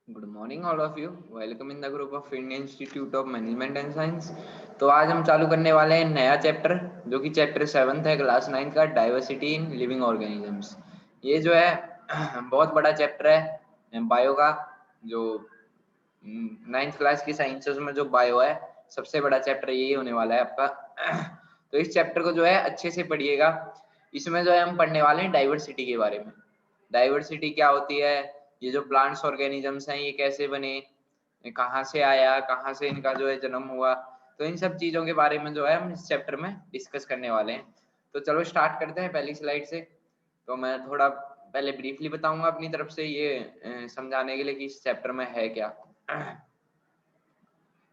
Good morning all of you. Welcome in the group of Indian institute of management and science. तो आज हम चालू करने वाले हैं नया चैप्टर, जो कि चैप्टर 7 है क्लास 9 का, डाइवर्सिटी इन लिविंग ऑर्गेनिजम्स। ये जो है बहुत बड़ा चैप्टर है बायो का। जो 9th क्लास की साइंसेस में जो बायो है, सबसे बड़ा चैप्टर यही होने वाला है आपका। तो इस चैप्टर को जो है अच्छे से पढ़िएगा। इसमें जो है हम पढ़ने वाले हैं डाइवर्सिटी के बारे में। डाइवर्सिटी क्या होती है, ये जो प्लांट्स ऑर्गेनिजम्स हैं ये कैसे बने, कहाँ से आया, कहाँ से इनका जो है जन्म हुआ। तो इन सब चीजों के बारे में जो है हम इस चैप्टर में डिस्कस करने वाले हैं। तो चलो स्टार्ट करते हैं पहली स्लाइड से। तो मैं थोड़ा पहले ब्रीफली बताऊंगा अपनी तरफ से, ये समझाने के लिए कि इस चैप्टर में है क्या।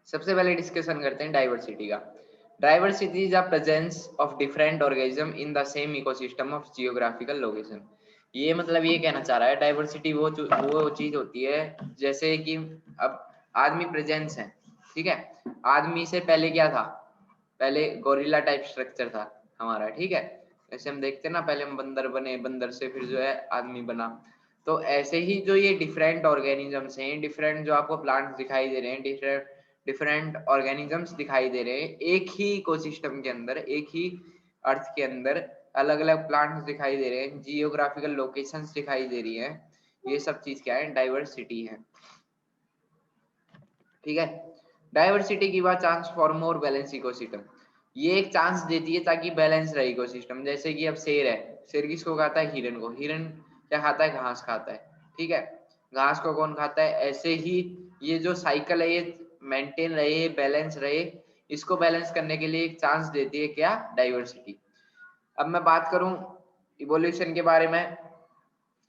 सबसे पहले डिस्कशन करते हैं डाइवर्सिटी का। Diversity is the presence of different organism in the same ecosystem of geographical location. ये मतलब ये कहना चाह रहा है डाइवर्सिटी वो चीज होती है, जैसे कि अब आदमी प्रेजेंस है, ठीक है। आदमी से पहले क्या था, पहले गोरिल्ला टाइप स्ट्रक्चर था हमारा, ठीक है। जैसे हम देखते हैं ना, पहले हम बंदर बने, बंदर से फिर जो है आदमी बना। तो ऐसे ही जो ये डिफरेंट ऑर्गेनिजम्स हैं, डिफरेंट जो आपको प्लांट्स दिखाई दे रहे हैं, डिफरेंट डिफरेंट ऑर्गेनिजम्स दिखाई दे रहे हैं, एक ही इकोसिस्टम के अंदर, एक ही अर्थ के अंदर अलग अलग प्लांट्स दिखाई दे रहे हैं, जियोग्राफिकल लोकेशंस दिखाई दे रही है। ये सब चीज क्या है, डाइवर्सिटी है, ठीक है। डाइवर्सिटी की बात chance for more balance ecosystem, ये एक चांस देती है ताकि बैलेंस रहे इकोसिस्टम। जैसे कि अब शेर है, शेर किसको खाता है, हिरन को। हिरन क्या खाता है, घास खाता है, ठीक है। घास को कौन खाता है। ऐसे ही ये जो साइकिल है ये मेंटेन रहे, बैलेंस रहे, इसको बैलेंस करने के लिए एक चांस देती है क्या, डाइवर्सिटी। अब मैं बात करूं इवोल्यूशन के बारे में।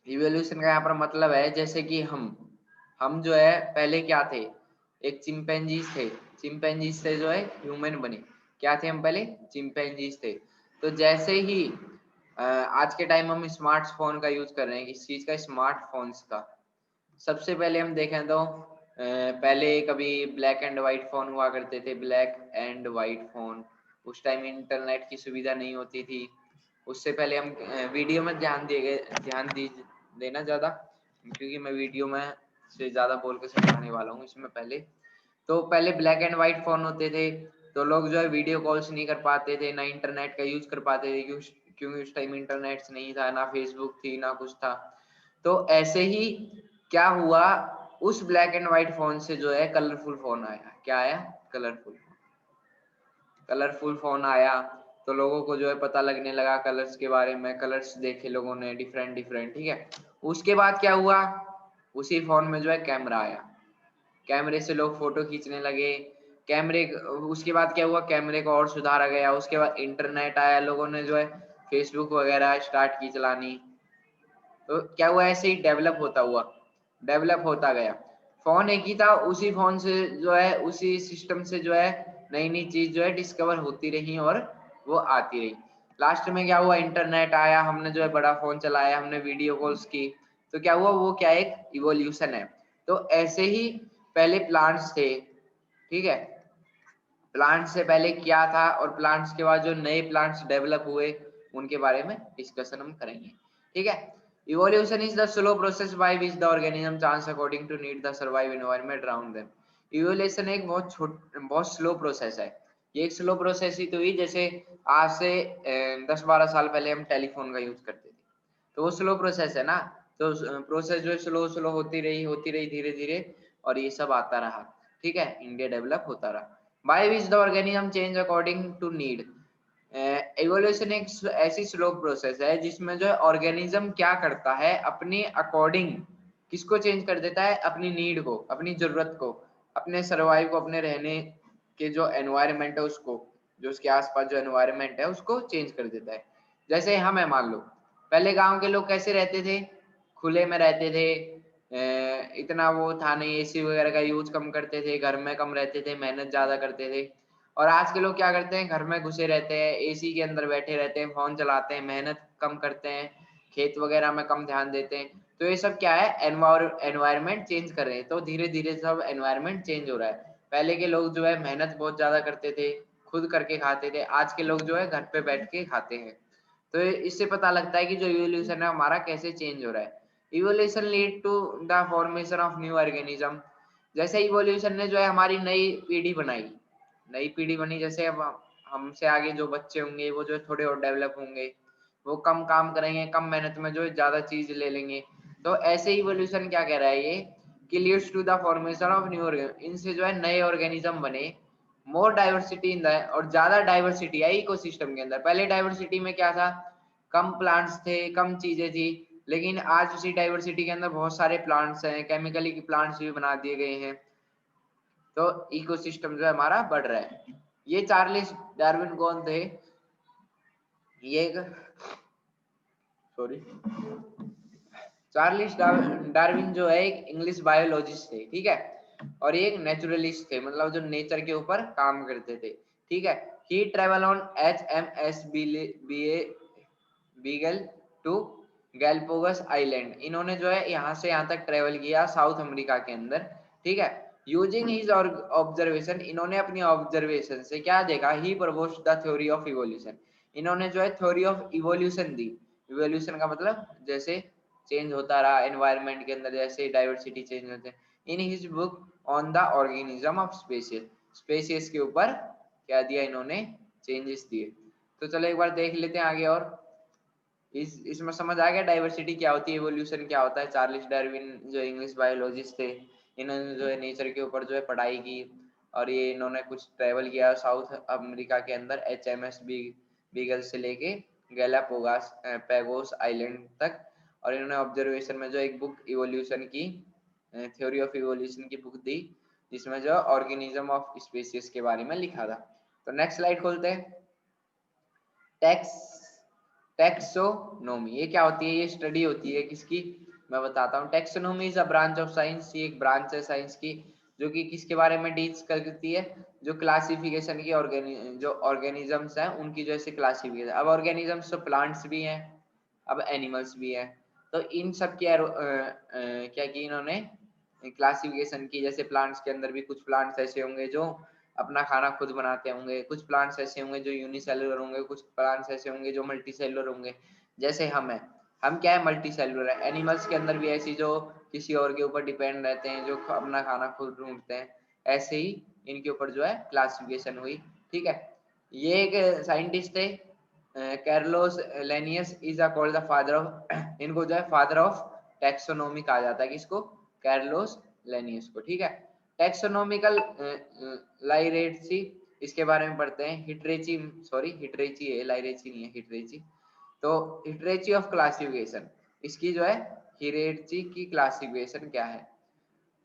इवोल्यूशन का यहाँ पर मतलब है, जैसे कि हम जो है पहले क्या थे, एक चिंपैंजीज थे। चिंपैंजीज से जो है ह्यूमन बने। क्या थे हम पहले, चिंपैंजीज थे। तो जैसे ही आज के टाइम हम स्मार्टफोन का यूज कर रहे हैं, किस चीज का, स्मार्टफोन्स का। सबसे पहले हम देखें तो पहले कभी ब्लैक एंड व्हाइट फोन हुआ करते थे, ब्लैक एंड व्हाइट फोन। उस टाइम इंटरनेट की सुविधा नहीं होती थी। उससे पहले हम वीडियो में ध्यान देना ज्यादा, क्योंकि मैं वीडियो में से ज्यादा बोल के समझाने वाला हूँ इसमें। पहले तो पहले ब्लैक एंड व्हाइट फोन होते थे, तो लोग जो है वीडियो कॉल्स नहीं कर पाते थे, ना इंटरनेट का यूज कर पाते थे, क्योंकि उस टाइम इंटरनेट नहीं था, ना फेसबुक थी, ना कुछ था। तो ऐसे ही क्या हुआ, उस ब्लैक एंड व्हाइट फोन से जो है कलरफुल फोन आया। क्या आया, कलरफुल। कलरफुल फोन आया तो लोगों को जो है पता लगने लगा कलर्स के बारे में, कलर्स देखे लोगों ने डिफरेंट डिफरेंट, ठीक है। उसके बाद क्या हुआ, उसी फोन में जो है कैमरा आया। कैमरे से लोग फोटो खींचने लगे। कैमरे उसके बाद क्या हुआ, कैमरे को और सुधारा गया। उसके बाद इंटरनेट आया, लोगों ने जो है फेसबुक वगैरह स्टार्ट की चलानी। तो क्या हुआ, ऐसे ही डेवलप होता हुआ, डेवलप होता गया। फोन एक ही था, उसी फोन से जो है, उसी सिस्टम से जो है नई नई चीज जो है डिस्कवर होती रही और वो आती रही। लास्ट में क्या हुआ, इंटरनेट आया, हमने जो है बड़ा फोन चलाया, हमने वीडियो कॉल्स की। तो क्या हुआ, वो क्या एक इवोल्यूशन है। तो ऐसे ही पहले प्लांट्स थे, ठीक है। प्लांट्स से पहले क्या था और प्लांट्स के बाद जो नए प्लांट्स डेवलप हुए, उनके बारे में डिस्कशन हम करेंगे, ठीक है। Evolution is the slow process by which the organism changes according to need the survive environment around them. Evolution एक बहुत स्लो प्रोसेस है। ये एक स्लो प्रोसेस ही तो हुई, जैसे आज से 10-12 साल पहले हम टेलीफोन का यूज करते थे, तो वो स्लो प्रोसेस है ना। तो प्रोसेस जो है स्लो स्लो होती रही धीरे धीरे, और ये सब आता रहा, ठीक है। इंडिया डेवलप होता रहा। By which the organism change according to need. Evolution एक ऐसी स्लो प्रोसेस है जिसमें जो है ऑर्गेनिज्म क्या करता है, अपने अकॉर्डिंग किसको चेंज कर देता है, अपनी नीड को, अपनी जरूरत को, अपने सर्वाइव को, अपने रहने के जो एनवायरनमेंट है उसको, जो उसके आसपास जो एनवायरनमेंट है उसको चेंज कर देता है। जैसे हम है, मान लो पहले गांव के लोग कैसे रहते थे, खुले में रहते थे। इतना वो था नहीं, एसी वगैरह का यूज कम करते थे, घर में कम रहते थे, मेहनत ज्यादा करते थे। और आज के लोग क्या करते हैं, घर में घुसे रहते हैं, एसी के अंदर बैठे रहते हैं, फोन चलाते हैं, मेहनत कम करते हैं, खेत वगैरह में कम ध्यान देते हैं। तो ये सब क्या है, एनवायरमेंट चेंज कर रहे हैं। तो धीरे धीरे सब एनवायरमेंट चेंज हो रहा है। पहले के लोग जो है मेहनत बहुत ज्यादा करते थे, खुद करके खाते थे। आज के लोग जो है घर पे बैठ के खाते हैं। तो इससे पता लगता है कि जो इवोल्यूशन है हमारा कैसे चेंज हो रहा है। Evolution lead to the formation of new organism. जैसे इवोल्यूशन ने जो है हमारी नई पीढ़ी बनी, जैसे अब हमसे आगे जो बच्चे होंगे वो जो थोड़े और डेवलप होंगे, वो कम काम करेंगे, कम मेहनत में जो ज्यादा चीज ले लेंगे। तो ऐसे इवोल्यूशन क्या कह रहा है ये कि leads to the formation of new organism, इनसे जो है नए ऑर्गेनिज्म बने। मोर डाइवर्सिटी इन द, और ज्यादा डाइवर्सिटी है इकोसिस्टम के अंदर। पहले डाइवर्सिटी में क्या था, कम प्लांट्स थे, कम चीजें थी, लेकिन आज उसी डाइवर्सिटी के अंदर बहुत सारे प्लांट्स हैं, केमिकली प्लांट्स भी बना दिए गए हैं, तो इकोसिस्टम जो है हमारा बढ़ रहा है। ये चार्ल्स डार्विन कौन थे, ये सॉरी चार्ल्स डार्विन जो है एक इंग्लिश बायोलॉजिस्ट थे, ठीक है, और ये एक नेचुरलिस्ट थे, मतलब जो नेचर के ऊपर काम करते थे, ठीक है। He travel on HMS Beagle to Galapagos island. इन्होंने जो है यहाँ से यहाँ तक ट्रेवल किया साउथ अमेरिका के अंदर, ठीक है। यूजिंग हिज ऑब्जर्वेशन, इन्होंने अपनी ऑब्जर्वेशन से क्या देखा, he proposed the theory of evolution. इन्होंने जो है थ्योरी ऑफ इवोल्यूशन दी। इवोल्यूशन का मतलब जैसे चेंज होता रहा एनवायरनमेंट के अंदर, जैसे डाइवर्सिटी चेंज होते हैं। In his book on the organism of species, species के ऊपर क्या दिया इन्होंने, चेंजेस दिए। तो चलो एक बार देख लेते हैं आगे। और इसमें समझ आ गया डाइवर्सिटी क्या होती है, इवोल्यूशन क्या होता है। चार्ल्स डार्विन जो इंग्लिश बायोलॉजिस्ट थे, इन्होंने जो है नेचर के ऊपर जो है पढ़ाई की, और ये इन्होंने कुछ ट्रेवल किया साउथ अमेरिका के अंदर HMS बीगल से लेके गैलापागोस पैगोस आइलैंड तक। और इन्होंने ऑब्जर्वेशन में जो एक बुक इवोल्यूशन की, थ्योरी ऑफ इवोल्यूशन की बुक दी, जिसमें जो ऑर्गेनिज्म ऑफ स्पीसीज के बारे में लिखा था। तो नेक्स्ट स्लाइड खोलते हैं। टैक्सोनॉमी, ये क्या होती है, ये स्टडी होती है किसकी, मैं बताता हूँ। Taxonomy is a branch of science, ये एक ब्रांच है साइंस की, जो कि किसके बारे में डील्स करती है, जो क्लासिफिकेशन की जो ऑर्गेनिजम्स हैं उनकी जैसे क्लासिफिकेशन। अब ऑर्गेनिजम्स तो प्लांट्स भी हैं, अब एनिमल्स भी हैं, तो इन सब की क्या की इन्होंने क्लासिफिकेशन की। जैसे प्लांट्स के अंदर भी कुछ प्लांट्स ऐसे होंगे जो अपना खाना खुद बनाते होंगे, कुछ प्लांट्स ऐसे होंगे जो यूनिसेलुलर होंगे, कुछ प्लांट्स ऐसे होंगे जो मल्टीसेलुलर होंगे। जैसे हम क्या है, मल्टीसेलुलर है। एनिमल्स के अंदर भी ऐसी जो किसी और के ऊपर डिपेंड रहते हैं, जो अपना खाना खुद ढूंढते हैं, ऐसे ही इनके ऊपर जो है क्लासिफिकेशन हुई, ठीक है। ये एक साइंटिस्ट थे Carolus Linnaeus is called the father of, इनको जो है फादर ऑफ टैक्सोनॉमी कहा जाता है, किसको, कैर्लोस लेनियस को, ठीक है। टैक्सोनॉमिकल लाइरेची, इसके बारे में पढ़ते हैं। हिटरेची, सॉरी हिटरेची है, लाइरेची नहीं है, हिटरेची। तो हिटरेची ऑफ क्लासिफिकेशन, इसकी जो है हिरेची की क्लासिफिकेशन क्या है।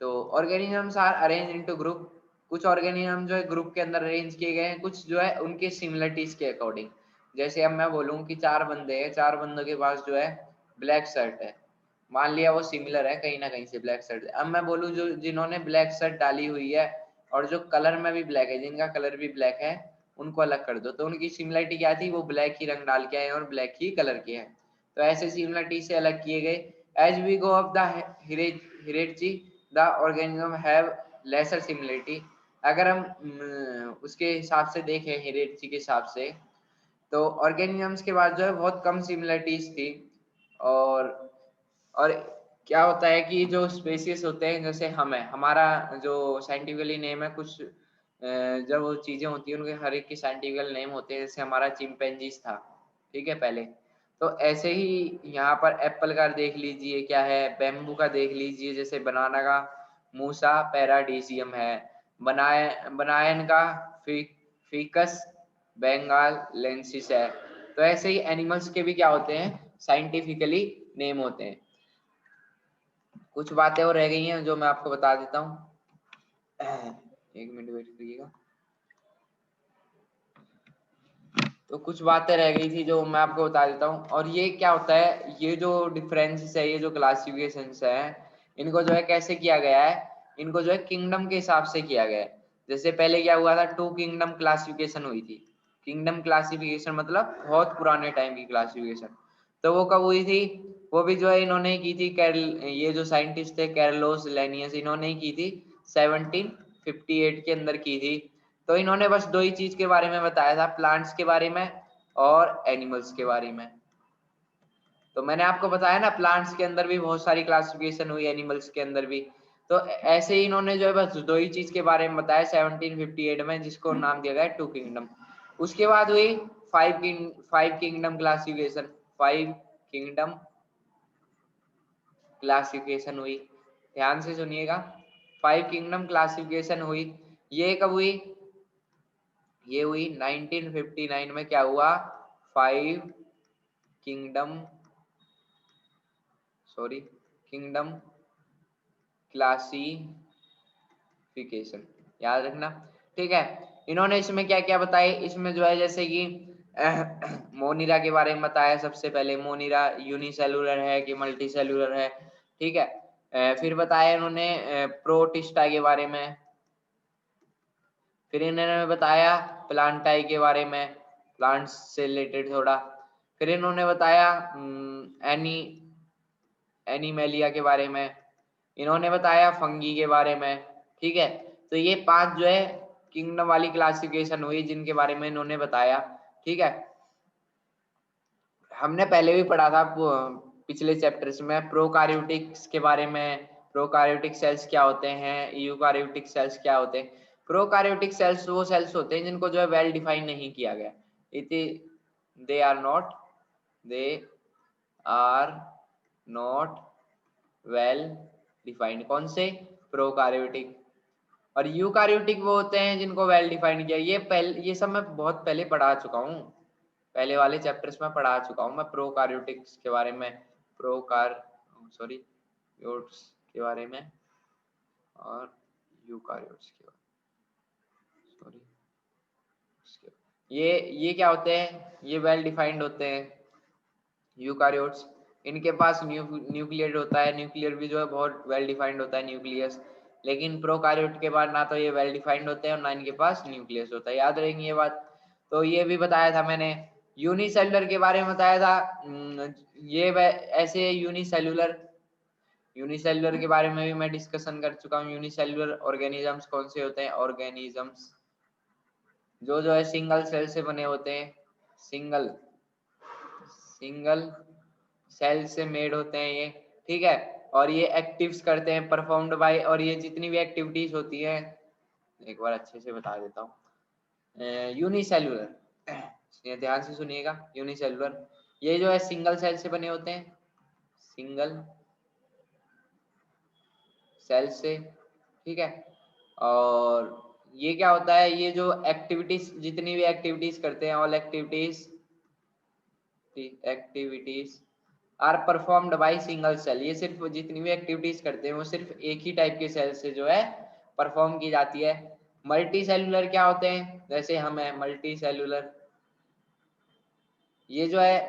तो organisms are arrange into group, कुछ ऑर्गेनिज्म जो है ग्रुप के अंदर अरेंज किए गए हैं, कुछ जो है उनके सिमिलरिटीज के अकॉर्डिंग। जैसे अब मैं बोलूँ कि 4 बंदे हैं, 4 बंदों के पास जो है ब्लैक शर्ट है, मान लिया वो सिमिलर है कहीं ना कहीं से ब्लैक शर्ट। अब मैं बोलूँ जो जिन्होंने ब्लैक शर्ट डाली हुई है और जो कलर में भी ब्लैक है, जिनका कलर भी ब्लैक है, उनको अलग कर दो। तो उनकी सिमिलरिटी क्या थी, वो ब्लैक ही रंग डाल के आए और ब्लैक ही कलर के हैं। तो ऐसे सिमिलरिटी से अलग किए गए। As we go of the hierarchy the organism have lesser similarity. अगर हम उसके हिसाब से देखें, हिरेची के हिसाब से, तो ऑर्गेनिजम्स के बाद जो है बहुत कम सिमिलरिटीज थी। और क्या होता है कि जो स्पेसीज होते हैं, जैसे हम है, हमारा जो साइंटिफिकली नेम है, कुछ जब वो चीजें होती है उनके हर एक के साइंटिफिकल नेम होते हैं। जैसे हमारा चिंपैंजीज था, ठीक है पहले। तो ऐसे ही यहाँ पर एप्पल का देख लीजिए क्या है, बैम्बू का देख लीजिए, जैसे बनाना का मूसा पैराडीसियम है, बनायन का फीकस बंगाल लेंसिस है। तो ऐसे ही एनिमल्स के भी क्या होते हैं, साइंटिफिकली नेम होते हैं। कुछ बातें और रह गई हैं जो मैं आपको बता देता हूँ। 1 मिनट वेट करिएगा। तो कुछ बातें रह गई थी जो मैं आपको बता देता हूँ। और ये क्या होता है, ये जो डिफरेंसेस है, ये जो क्लासिफिकेशंस है, इनको जो है कैसे किया गया है, इनको जो है किंगडम के हिसाब से किया गया है। जैसे पहले क्या हुआ था, 2 किंगडम क्लासिफिकेशन हुई थी। किंगडम क्लासिफिकेशन मतलब बहुत पुराने टाइम की क्लासिफिकेशन। तो वो कब हुई थी, वो भी जो है इन्होंने की थी, ये जो साइंटिस्ट थे कैर्लोस लेनियस, इन्होंने की थी 1758 के अंदर की थी। तो इन्होंने बस 2 ही चीज के बारे में बताया था, प्लांट्स के बारे में और एनिमल्स के बारे में। तो मैंने आपको बताया ना प्लांट्स के अंदर भी बहुत सारी क्लासिफिकेशन हुई, एनिमल्स के अंदर भी। तो ऐसे ही इन्होंने जो है बस दो ही चीज के बारे में बताया 1758 में, जिसको नाम दिया गया टू किंगडम। उसके बाद हुई five kingdom classification. Five kingdom classification हुई, ध्यान से सुनिएगा। फाइव किंगडम क्लासिफिकेशन हुई, ये कब हुई? ये हुई 1959 में। क्या हुआ? फाइव किंगडम किंगडम क्लासिफिकेशन, याद रखना, ठीक है। इन्होंने इसमें क्या क्या बताया, इसमें जो है जैसे कि मोनिरा के बारे में बताया सबसे पहले। मोनिरा यूनिसेलुलर है कि मल्टी सेलुलर है, ठीक है। फिर बताया इन्होंने प्रोटिस्टा के बारे में। फिर इन्होंने बताया प्लांटाई के बारे में, प्लांट्स से रिलेटेड थोड़ा। फिर इन्होंने बताया एनिमेलिया के बारे में। इन्होंने बताया फंगी के बारे में, ठीक है। तो ये 5 जो है किंगडम वाली क्लासिफिकेशन हुई जिनके बारे में इन्होंने बताया, ठीक है। हमने पहले भी पढ़ा था पिछले चैप्टर्स में प्रोकार्योटिक्स के बारे में। प्रोकार्योटिक सेल्स क्या होते हैं, यूकार्योटिक सेल्स क्या होते हैं। प्रोकार्योटिक सेल्स वो सेल्स होते हैं जिनको जो है वेल डिफाइन नहीं किया गया। They are not well defined. कौन से? प्रोकार्योटिक। और यूकार्योटिक वो होते हैं जिनको वेल डिफाइंड किया। ये सब मैं बहुत पहले पढ़ा चुका हूँ, पहले वाले चैप्टर्स में पढ़ा चुका हूँ मैं प्रोकार्योटिक्स के बारे में, यूट्स के बारे में और यूकार्योट्स के बारे में। ये क्या होते हैं? ये वेल डिफाइंड होते हैं यूकार्योट्स। इनके पास न्यूक्लियर होता है, न्यूक्लियर भी जो है बहुत वेल डिफाइंड होता है, न्यूक्लियस। लेकिन प्रोकार्योट के बाद ना तो ये वेल डिफाइंड होते हैं और ना इनके पास न्यूक्लियस होता है, याद रहेंगे ये बात। तो ये भी बताया था मैंने। यूनिसेलुलर के बारे में बताया था। ये ऐसे यूनिसेलुलर के बारे में भी मैं डिस्कशन कर चुका हूँ। यूनिसेलुलर ऑर्गेनिजम्स कौन से होते हैं? ऑर्गेनिजम्स जो है सिंगल सेल से बने होते हैं, सिंगल सेल से मेड होते हैं ये, ठीक है। और ये एक्टिव्स करते हैं परफॉर्म्ड बाय, और ये जितनी भी एक्टिविटीज होती है, एक बार अच्छे से बता देता हूँ। यूनिसेलुलर, ध्यान से सुनिएगा। यूनिसेलुलर ये जो है सिंगल सेल से बने होते हैं, सिंगल सेल से, ठीक है। और ये क्या होता है? ये जो एक्टिविटीज, जितनी भी एक्टिविटीज करते हैं, all activities are performed by single cell. ये सिर्फ जितनी भी एक्टिविटीज करते हैं वो सिर्फ एक ही टाइप के सेल से जो है परफॉर्म की जाती है। मल्टी सेलुलर क्या होते हैं? जैसे हम है मल्टी सेलुलर, ये जो है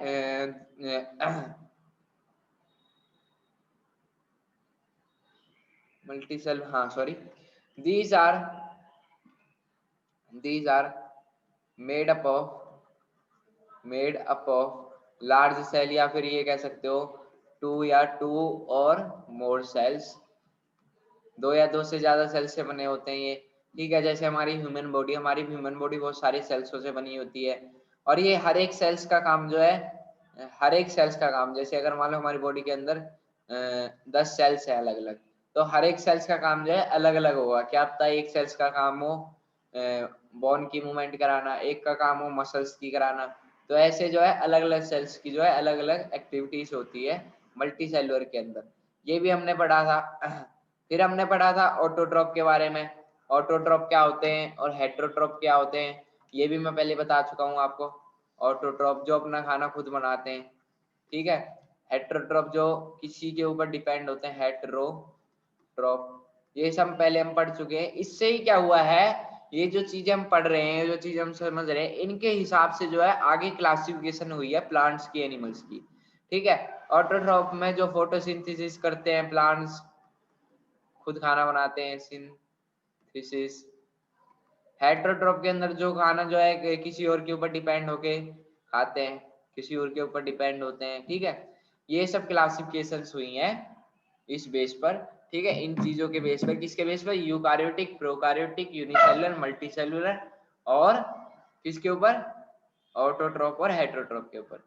मल्टी सेल, हाँ sorry, these are made up of large cell, या फिर ये कह सकते हो टू और मोर सेल्स, 2 या 2 से ज्यादा सेल से बने होते हैं ये, ठीक है। जैसे हमारी ह्यूमन बॉडी बहुत सारी सेल्सों से बनी होती है। और ये हर एक सेल्स का काम जो है, हर एक सेल्स का काम, जैसे अगर मान लो हमारी बॉडी के अंदर 10 सेल्स है अलग अलग, तो हर एक सेल्स का काम जो है अलग अलग होगा। क्या पता एक सेल्स का काम हो बोन की मूवमेंट कराना, एक का काम हो मसल्स की कराना। तो ऐसे जो है अलग अलग सेल्स की जो है अलग अलग एक्टिविटीज होती है मल्टी सेलुलर के अंदर। ये भी हमने पढ़ा था। फिर हमने पढ़ा था ऑटोट्रॉप के बारे में। ऑटोट्रॉप क्या होते हैं और हेटेरोट्रॉप क्या होते हैं, ये भी मैं पहले बता चुका हूँ आपको। ऑटोट्रॉप जो अपना खाना खुद बनाते हैं, ठीक है। हेटेरोट्रॉप जो किसी के ऊपर डिपेंड होते हैं, हेटेरोट्रॉप। ये सब पहले हम पढ़ चुके हैं। इससे ही क्या हुआ है, ये जो चीजें हम पढ़ रहे हैं, जो चीजें हम समझ रहे हैं, इनके हिसाब से जो है आगे क्लासिफिकेशन हुई है प्लांट्स की, एनिमल्स की, ठीक है। ऑटोट्रॉप में जो फोटोसिंथेसिस करते हैं प्लांट्स, खुद खाना बनाते हैं, सिंथेसिस। हेटेरोट्रॉप के अंदर जो खाना जो है किसी और के ऊपर डिपेंड होके खाते हैं, किसी और के ऊपर डिपेंड होते हैं, ठीक है। ये सब क्लासिफिकेशंस हुई हैं इस बेस पर, ठीक है। इन चीजों के बेस पर, किसके बेस पर? यूकार्योटिक, प्रोकार्योटिक, यूनिसेलुलर, मल्टीसेलुलर, और किसके ऊपर? ऑटोट्रॉप और हेटेरोट्रॉप के ऊपर।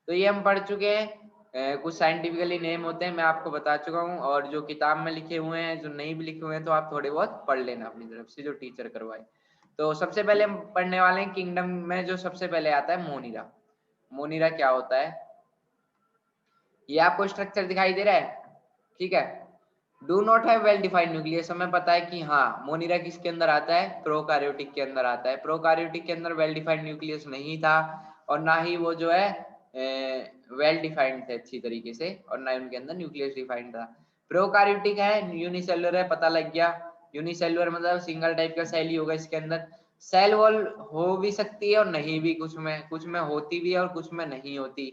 तो ये हम पढ़ चुके हैं। कुछ साइंटिफिकली नेम होते हैं, मैं आपको बता चुका हूँ, और जो किताब में लिखे हुए हैं, जो नहीं भी लिखे हुए हैं तो आप थोड़े बहुत पढ़ लेना अपनी तरफ से, जो टीचर करवाए। तो सबसे पहले हम पढ़ने वाले हैं किंगडम में जो सबसे पहले आता है मोनिरा। मोनिरा क्या होता है, ये आपको स्ट्रक्चर दिखाई दे रहा है, ठीक है। Do not have well defined nucleus, हमें पता है कि हाँ मोनिरा किसके अंदर आता है, प्रोकार्योटिक के अंदर आता है। प्रोकार्योटिक के अंदर वेल डिफाइंड न्यूक्लियस नहीं था, और ना ही वो जो है वेल डिफाइंड थे अच्छी तरीके से, और ना ही उनके अंदर न्यूक्लियस डिफाइंड था। प्रोकार्योटिक है, यूनिसेलुलर है, पता लग गया। यूनिसेलुलर मतलब सिंगल टाइप का सेल ही होगा इसके अंदर। सेल वॉल हो भी सकती है और नहीं भी, कुछ में होती भी है और कुछ में नहीं होती।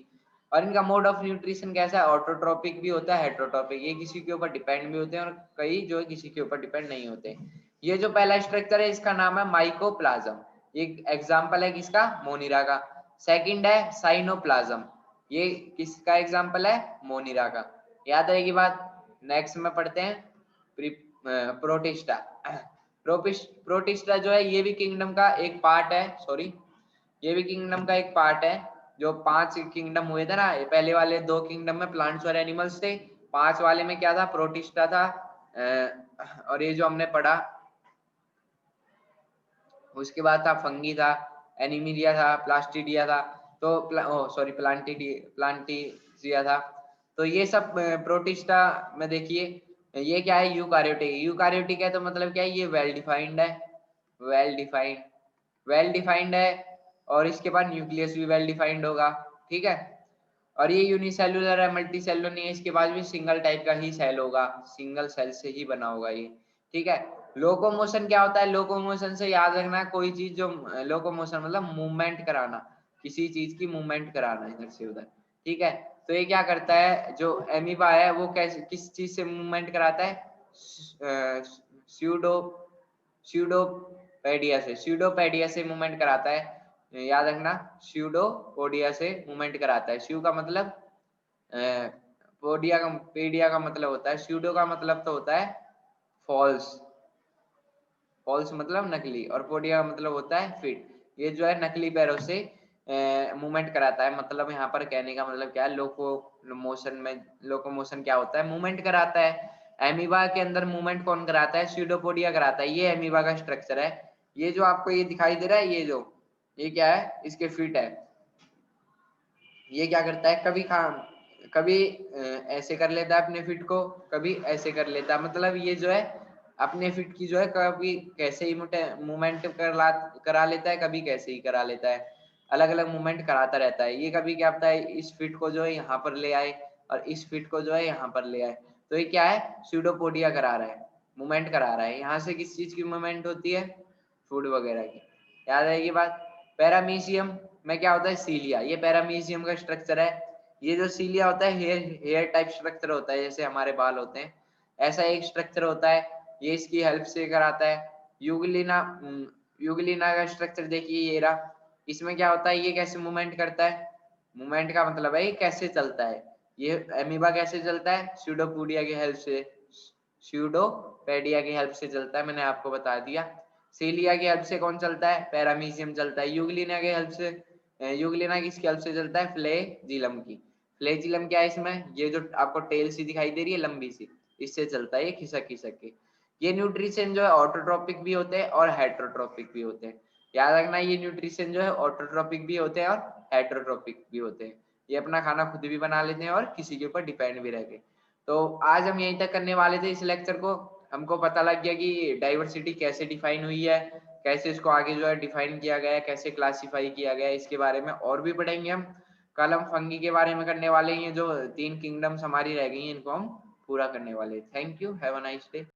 और इनका मोड ऑफ न्यूट्रिशन कैसा है, ऑटोट्रोपिक भी होता है, हेटरोट्रोपिक। ये किसी के ऊपर डिपेंड भी होते हैं और कई जो है किसी के ऊपर डिपेंड नहीं होते। ये जो पहला स्ट्रक्चर है इसका नाम है माइकोप्लाज्म, ये एग्जांपल है किसका, मोनिरा का। सेकंड है साइनोप्लाज्म, ये किसका एग्जांपल है, मोनिरा का। याद रहेगी बात। नेक्स्ट में पढ़ते हैं प्रोटिस्टा। प्रोटिस्टा जो है ये भी किंगडम का एक पार्ट है, सॉरी, ये भी किंगडम का एक पार्ट है। जो 5 किंगडम हुए थे ना, पहले वाले 2 किंगडम में प्लांट्स और एनिमल्स थे, 5 वाले में क्या था, प्रोटिस्टा था। और ये जो हमने पढ़ा उसके बाद था फंगी था, एनिमिलिया था, प्लास्टिडिया था, तो सॉरी प्लांटिजिया था। तो ये सब प्रोटिस्टा में देखिए, ये क्या है, यूकारियोटिक। यूकारियोटिक है तो मतलब क्या है, ये वेल डिफाइंड है, वेल डिफाइंड, वेल डिफाइंड है, और इसके बाद न्यूक्लियस भी वेल डिफाइंड होगा, ठीक है। और ये यूनिसेलुलर है, मल्टी सेलुलर नहीं है, इसके बाद भी सिंगल टाइप का ही सेल होगा, सिंगल सेल से ही बना होगा ये, ठीक है। लोकोमोशन क्या होता है, लोकोमोशन से याद रखना, कोई चीज जो लोकोमोशन मतलब मूवमेंट कराना, किसी चीज की मूवमेंट कराना इधर से उधर, ठीक है। तो ये क्या करता है, जो एमीबा है वो कैसे किस चीज से मूवमेंट कराता है, स्यूडो स्यूडोपेडिया से, स्यूडोपेडिया से मूवमेंट कराता है, याद रखना, स्यूडोपोडिया से मूवमेंट कराता है। स्यू का मतलब पोडिया का, पेडिया का मतलब होता है, स्यूडो का मतलब तो होता है फॉल्स, फॉल्स मतलब नकली, और पोडिया का मतलब होता है फिट। ये जो है नकली पैरों से मूवमेंट कराता है। मतलब यहाँ पर कहने का मतलब क्या है, लोकोमोशन में, लोकोमोशन क्या होता है, मूवमेंट कराता है। एमीबा के अंदर मूवमेंट कौन कराता है, स्यूडोपोडिया कराता है। ये एमीबा का स्ट्रक्चर है। ये जो आपको ये दिखाई दे रहा है, ये क्या है, इसके फिट है। ये क्या करता है, कभी ऐसे कर लेता है अपने फिट को, कभी ऐसे कर लेता है। मतलब ये जो है अपने फिट की जो है कभी कैसे ही मूवमेंट करा लेता है, कभी कैसे ही करा लेता है, अलग अलग मूवमेंट कराता रहता है। ये कभी क्या होता है, इस फिट को जो है यहाँ पर ले आए, और इस फिट को जो है यहाँ पर ले आए। तो ये क्या है, स्यूडोपोडिया करा रहा है, मूवमेंट करा रहा है। यहाँ से किस चीज की मूवमेंट होती है, फूड वगैरह की। याद आएगी बात। पैरामीशियम में क्या होता है, सीलिया। ये पैरामीशियम का स्ट्रक्चर है। ये जो सीलिया होता है, हेयर टाइप स्ट्रक्चर होता है, जैसे हमारे बाल होते हैं, ऐसा एक स्ट्रक्चर होता है। ये इसकी हेल्प से कराता है। यूगलिना, यूगलिना का स्ट्रक्चर देखिए, ये रहा। इसमें क्या होता है, ये कैसे मूवमेंट करता है, मूवमेंट का मतलब है ये कैसे चलता है। ये एमीबा कैसे चलता है, स्यूडोपोडिया की हेल्प से, स्यूडोपेडिया की हेल्प से चलता है, मैंने आपको बता दिया। सीलिया की हेल्प से कौन चलता है, पैरामीशियम चलता है। यूगलिना की हेल्प से, यूगलिना किसकी हेल्प से चलता है, फ्लैजिलम की। फ्लैजिलम क्या है इसमें, ये जो आपको टेल सी दिखाई दे रही है लंबी सी, इससे चलता है ये खिसक खिसक के। ये न्यूट्रिशन जो है ऑटोट्रोपिक भी होते हैं और हेटरोट्रोपिक भी होते हैं। याद रखना, ये न्यूट्रिशन जो है ऑटोट्रोपिक भी होते हैं और हेटरोट्रोपिक भी होते हैं। ये अपना खाना खुद भी बना लेते हैं और किसी के ऊपर डिपेंड भी रहते हैं। तो आज हम यहीं तक करने वाले थे इस लेक्चर को। हमको पता लग गया कि डाइवर्सिटी कैसे डिफाइन हुई है, कैसे इसको आगे जो है डिफाइन किया गया है, कैसे क्लासिफाई किया गया है, इसके बारे में और भी पढ़ेंगे हम। कल हम फंगी के बारे में करने वाले हैं, जो 3 किंगडम्स हमारी रह गई हैं, इनको हम पूरा करने वाले हैं। Thank you, have a nice day.